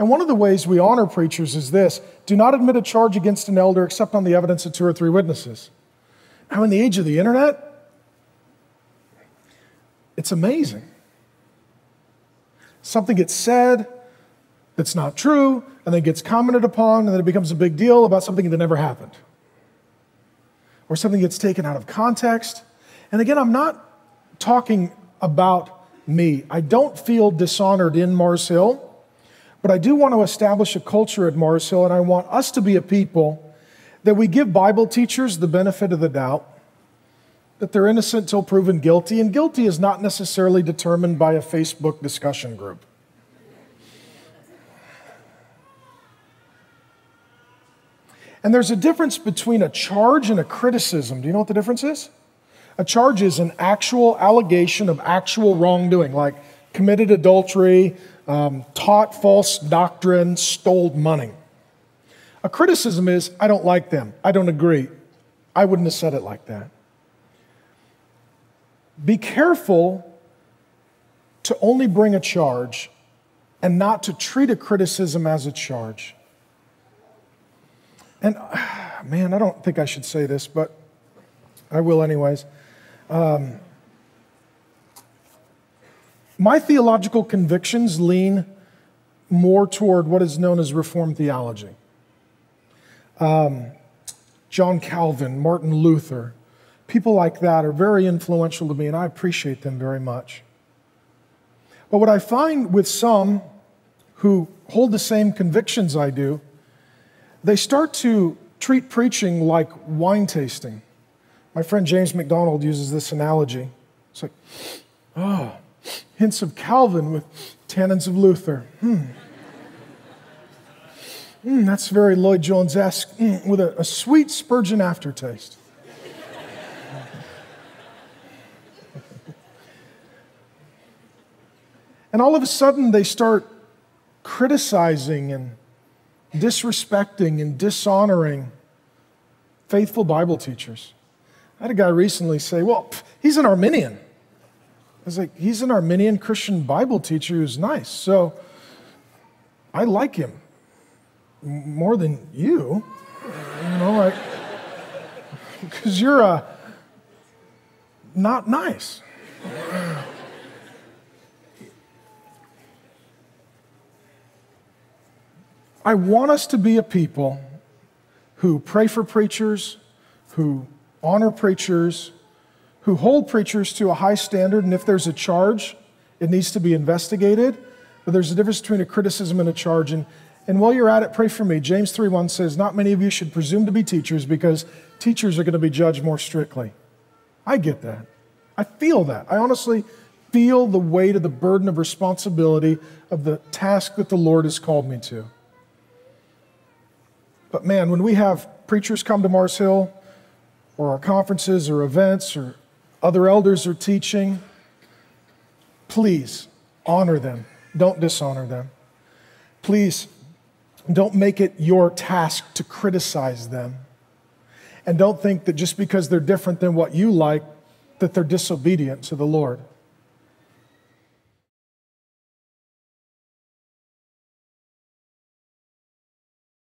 And one of the ways we honor preachers is this: do not admit a charge against an elder except on the evidence of 2 or 3 witnesses. Now, in the age of the internet, it's amazing. Something gets said that's not true, and then gets commented upon, and then it becomes a big deal about something that never happened. Or something gets taken out of context. And again, I'm not talking about me. I don't feel dishonored in Mars Hill, but I do want to establish a culture at Mars Hill, and I want us to be a people that we give Bible teachers the benefit of the doubt, that they're innocent till proven guilty, and guilty is not necessarily determined by a Facebook discussion group. And there's a difference between a charge and a criticism. Do you know what the difference is? A charge is an actual allegation of actual wrongdoing, like committed adultery, taught false doctrine, stole money. A criticism is, I don't like them, I don't agree, I wouldn't have said it like that. Be careful to only bring a charge and not to treat a criticism as a charge. And man, I don't think I should say this, but I will anyways. My theological convictions lean more toward what is known as Reformed theology. John Calvin, Martin Luther, people like that are very influential to me, and I appreciate them very much. But what I find with some who hold the same convictions I do, they start to treat preaching like wine tasting. My friend James MacDonald uses this analogy. It's like, oh, hints of Calvin with tannins of Luther. That's very Lloyd Jones-esque, with a sweet Spurgeon aftertaste. And all of a sudden, they start criticizing and disrespecting and dishonoring faithful Bible teachers. I had a guy recently say, well, he's an Arminian. I was like, he's an Arminian Christian Bible teacher who's nice, so I like him more than you, like, because you're not nice. I want us to be a people who pray for preachers, who honor preachers, who hold preachers to a high standard, and if there's a charge, it needs to be investigated. But there's a difference between a criticism and a charge. And while you're at it, pray for me. James 3:1 says, not many of you should presume to be teachers because teachers are going to be judged more strictly. I get that. I feel that. I honestly feel the weight of the burden of responsibility of the task that the Lord has called me to. But man, when we have preachers come to Mars Hill, or our conferences or events, or other elders are teaching, please honor them. Don't dishonor them. Please don't make it your task to criticize them. And don't think that just because they're different than what you like, that they're disobedient to the Lord.